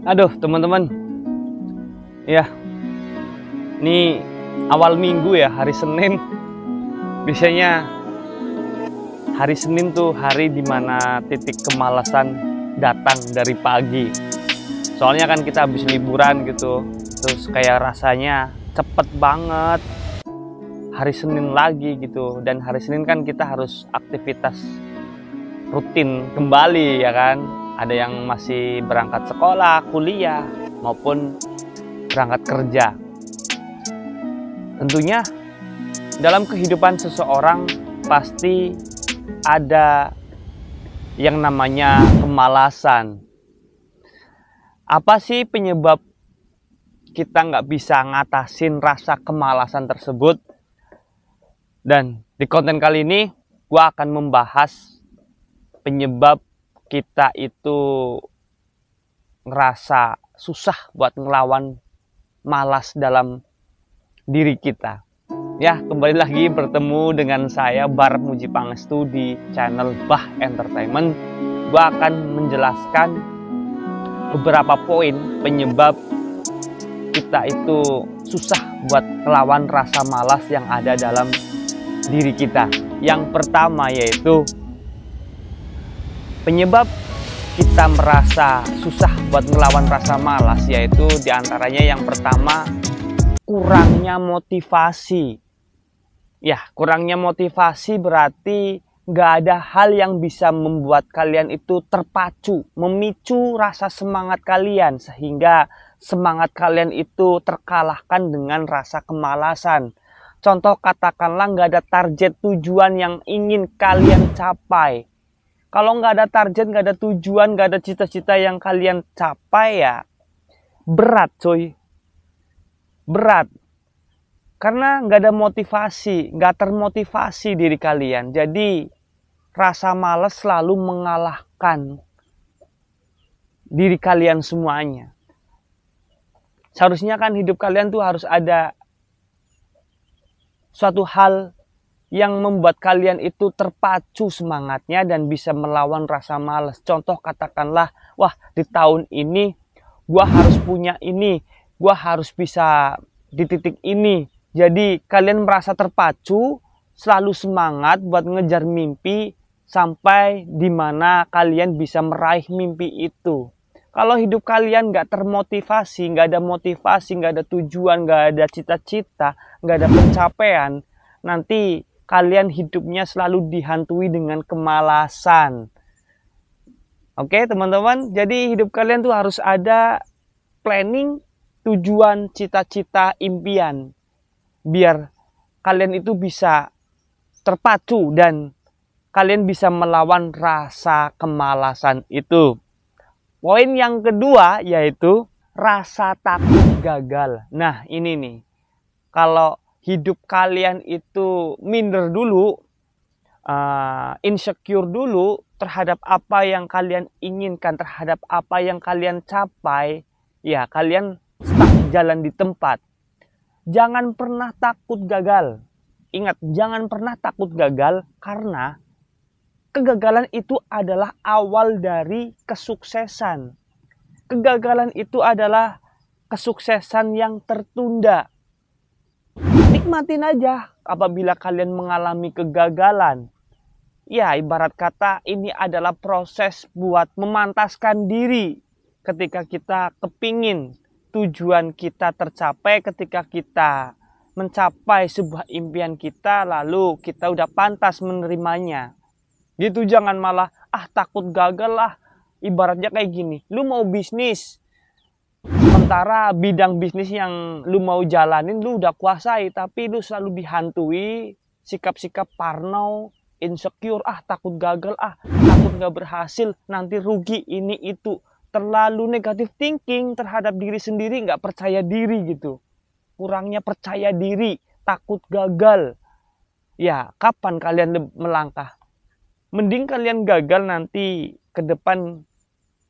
Aduh, teman-teman. Ya, ini awal minggu ya, hari Senin. Biasanya hari Senin tuh hari dimana titik kemalasan datang dari pagi. Soalnya kan kita habis liburan gitu. Terus kayak rasanya cepet banget hari Senin lagi gitu. Dan hari Senin kan kita harus aktivitas rutin kembali ya kan. Ada yang masih berangkat sekolah, kuliah, maupun berangkat kerja. Tentunya dalam kehidupan seseorang pasti ada yang namanya kemalasan. Apa sih penyebab kita nggak bisa ngatasin rasa kemalasan tersebut? Dan di konten kali ini gue akan membahas penyebab kita itu ngerasa susah buat ngelawan malas dalam diri kita. Ya, kembali lagi bertemu dengan saya Bar Muji Pangestu di channel Bah Entertainment. Gue akan menjelaskan beberapa poin penyebab kita itu susah buat ngelawan rasa malas yang ada dalam diri kita. Yang pertama yaitu penyebab kita merasa susah buat ngelawan rasa malas, yaitu diantaranya yang pertama, kurangnya motivasi. Ya, kurangnya motivasi berarti nggak ada hal yang bisa membuat kalian itu terpacu, memicu rasa semangat kalian, sehingga semangat kalian itu terkalahkan dengan rasa kemalasan. Contoh katakanlah nggak ada target tujuan yang ingin kalian capai. Kalau nggak ada target, nggak ada tujuan, nggak ada cita-cita yang kalian capai, ya berat coy. Berat. Karena nggak ada motivasi, nggak termotivasi diri kalian. Jadi rasa malas selalu mengalahkan diri kalian semuanya. Seharusnya kan hidup kalian tuh harus ada suatu hal yang membuat kalian itu terpacu semangatnya dan bisa melawan rasa malas. Contoh katakanlah, wah di tahun ini gua harus punya ini, gua harus bisa di titik ini. Jadi kalian merasa terpacu, selalu semangat buat ngejar mimpi sampai dimana kalian bisa meraih mimpi itu. Kalau hidup kalian nggak termotivasi, nggak ada motivasi, nggak ada tujuan, nggak ada cita-cita, nggak ada pencapaian, nanti kalian hidupnya selalu dihantui dengan kemalasan. Oke teman-teman, jadi hidup kalian tuh harus ada planning, tujuan, cita-cita, impian. Biar kalian itu bisa terpacu dan kalian bisa melawan rasa kemalasan itu. Poin yang kedua yaitu rasa takut gagal. Nah ini nih, kalau hidup kalian itu minder dulu, insecure dulu terhadap apa yang kalian inginkan, terhadap apa yang kalian capai, ya kalian stuck jalan di tempat. Jangan pernah takut gagal. Ingat, jangan pernah takut gagal karena kegagalan itu adalah awal dari kesuksesan. Kegagalan itu adalah kesuksesan yang tertunda. Nikmatin aja apabila kalian mengalami kegagalan. Ya, ibarat kata ini adalah proses buat memantaskan diri ketika kita kepingin tujuan kita tercapai, ketika kita mencapai sebuah impian kita, lalu kita udah pantas menerimanya. Gitu, jangan malah takut gagal lah. Ibaratnya kayak gini, lu mau bisnis, sementara bidang bisnis yang lu mau jalanin lu udah kuasai, tapi lu selalu dihantui sikap-sikap parno, insecure, takut gagal, takut gak berhasil, nanti rugi, ini itu. Terlalu negatif thinking terhadap diri sendiri, gak percaya diri gitu. Kurangnya percaya diri, takut gagal. Ya, kapan kalian melangkah? Mending kalian gagal nanti ke depan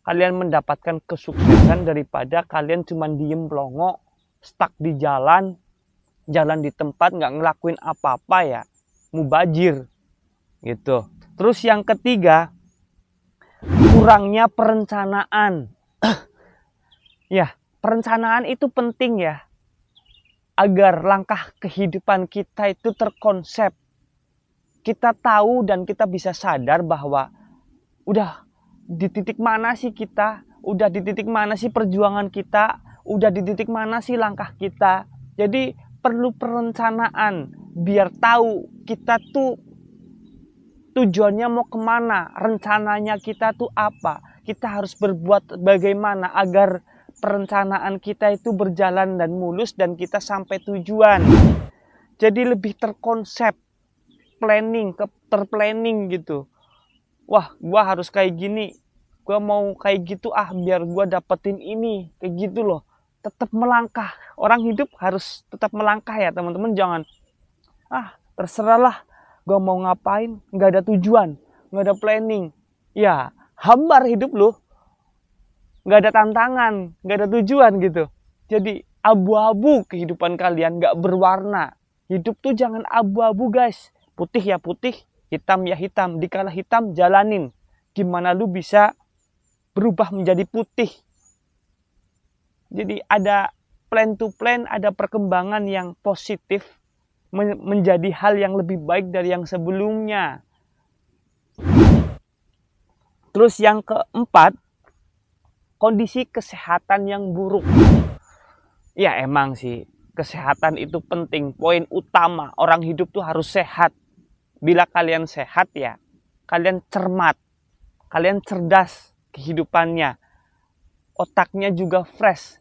kalian mendapatkan kesuksesan daripada kalian cuma diem pelongo, stuck di jalan di tempat, nggak ngelakuin apa-apa, ya mubazir gitu. Terus yang ketiga, kurangnya perencanaan. Ya, perencanaan itu penting ya, agar langkah kehidupan kita itu terkonsep. Kita tahu dan kita bisa sadar bahwa udah di titik mana sih kita, udah di titik mana sih perjuangan kita, udah di titik mana sih langkah kita. Jadi perlu perencanaan biar tahu kita tuh tujuannya mau kemana, rencananya kita tuh apa. Kita harus berbuat bagaimana agar perencanaan kita itu berjalan dan mulus dan kita sampai tujuan. Jadi lebih terkonsep, terplanning gitu. Wah, gua harus kayak gini, gua mau kayak gitu biar gua dapetin ini, kayak gitu loh. Tetap melangkah. Orang hidup harus tetap melangkah ya teman-teman. Jangan terserahlah gua mau ngapain, nggak ada tujuan, nggak ada planning. Ya hambar hidup lu, nggak ada tantangan, nggak ada tujuan gitu. Jadi abu-abu kehidupan kalian, nggak berwarna. Hidup tuh jangan abu-abu guys. Putih ya putih, hitam ya hitam. Dikala hitam jalanin. Gimana lu bisa berubah menjadi putih. Jadi ada plan to plan, ada perkembangan yang positif menjadi hal yang lebih baik dari yang sebelumnya. Terus yang keempat, kondisi kesehatan yang buruk. Ya emang sih, kesehatan itu penting. Poin utama, orang hidup tuh harus sehat. Bila kalian sehat ya, kalian cermat, kalian cerdas kehidupannya. Otaknya juga fresh,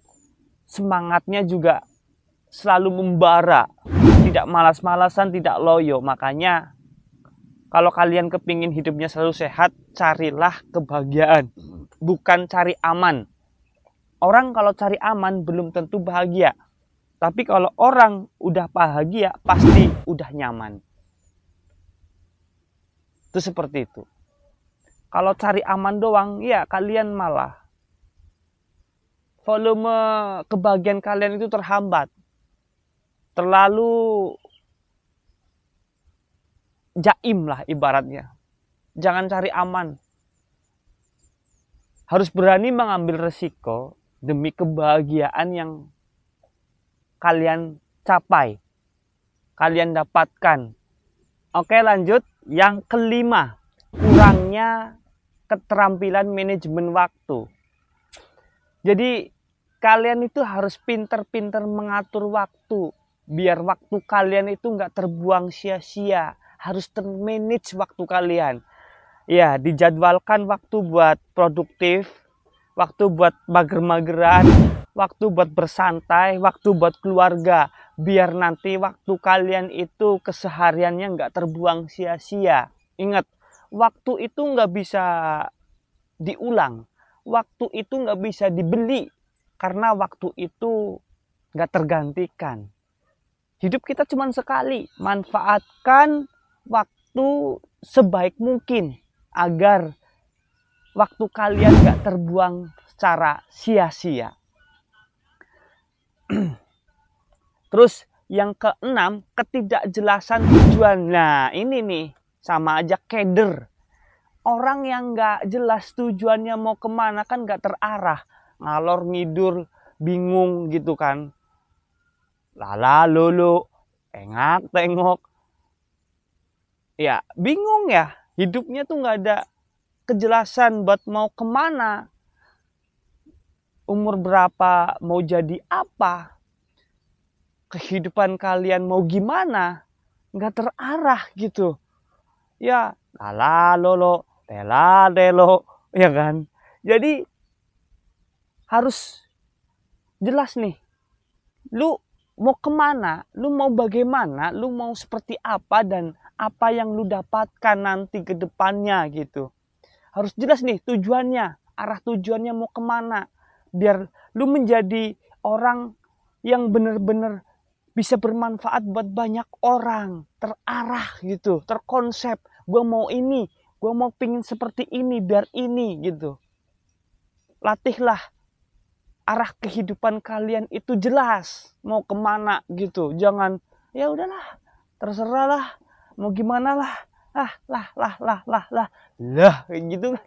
semangatnya juga selalu membara. Tidak malas-malasan, tidak loyo. Makanya kalau kalian kepingin hidupnya selalu sehat, carilah kebahagiaan, bukan cari aman. Orang kalau cari aman belum tentu bahagia. Tapi kalau orang udah bahagia, pasti udah nyaman. Itu seperti itu. Kalau cari aman doang, ya kalian malah volume kebahagiaan kalian itu terhambat. Terlalu jaim lah ibaratnya. Jangan cari aman. Harus berani mengambil resiko demi kebahagiaan yang kalian capai, kalian dapatkan. Oke, lanjut. Yang kelima, kurangnya keterampilan manajemen waktu. Jadi kalian itu harus pinter-pinter mengatur waktu, biar waktu kalian itu nggak terbuang sia-sia. Harus termanage waktu kalian. Ya, dijadwalkan waktu buat produktif, waktu buat mager-mageran, waktu buat bersantai, waktu buat keluarga. Biar nanti waktu kalian itu kesehariannya nggak terbuang sia-sia. Ingat, waktu itu nggak bisa diulang. Waktu itu nggak bisa dibeli. Karena waktu itu nggak tergantikan. Hidup kita cuma sekali. Manfaatkan waktu sebaik mungkin agar waktu kalian nggak terbuang secara sia-sia. Terus yang keenam, ketidakjelasan tujuan. Nah ini nih sama aja keder. Orang yang nggak jelas tujuannya mau kemana kan nggak terarah. Ngalor ngidur, bingung gitu kan. Lala lulu, engak tengok. Ya bingung ya, hidupnya tuh nggak ada kejelasan buat mau kemana. Umur berapa, mau jadi apa. Kehidupan kalian mau gimana, nggak terarah gitu. Ya lala lolo, tela telo, ya kan. Jadi harus jelas nih, lu mau kemana, lu mau bagaimana, lu mau seperti apa, dan apa yang lu dapatkan nanti ke depannya gitu. Harus jelas nih tujuannya, arah tujuannya mau kemana. Biar lu menjadi orang yang benar-benar bisa bermanfaat buat banyak orang. Terarah gitu, terkonsep. Gue mau ini, gue mau pingin seperti ini, biar ini gitu. Latihlah arah kehidupan kalian itu jelas. Mau kemana gitu. Jangan, ya udahlah, terserah lah. Mau gimana lah. Lah kayak gitu kan.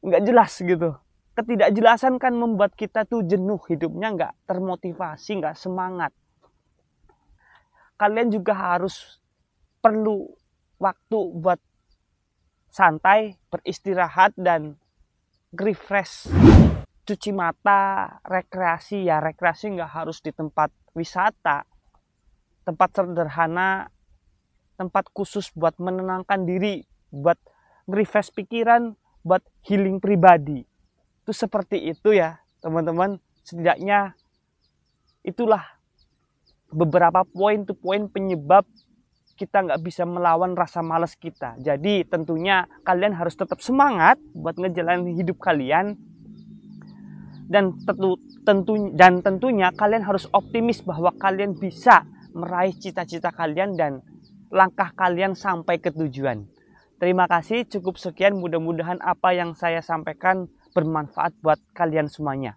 Nggak jelas gitu. ketidakjelasan kan membuat kita tuh jenuh hidupnya, nggak termotivasi, nggak semangat. Kalian juga harus perlu waktu buat santai, beristirahat, dan refresh, cuci mata, rekreasi. Ya rekreasi nggak harus di tempat wisata, tempat sederhana, tempat khusus buat menenangkan diri, buat refresh pikiran, buat healing pribadi. Itu seperti itu ya teman-teman. Setidaknya itulah beberapa poin penyebab kita nggak bisa melawan rasa malas kita. Jadi tentunya kalian harus tetap semangat buat ngejalanin hidup kalian. Dan tentunya kalian harus optimis bahwa kalian bisa meraih cita-cita kalian dan langkah kalian sampai ke tujuan. Terima kasih, cukup sekian. Mudah-mudahan apa yang saya sampaikan bermanfaat buat kalian semuanya.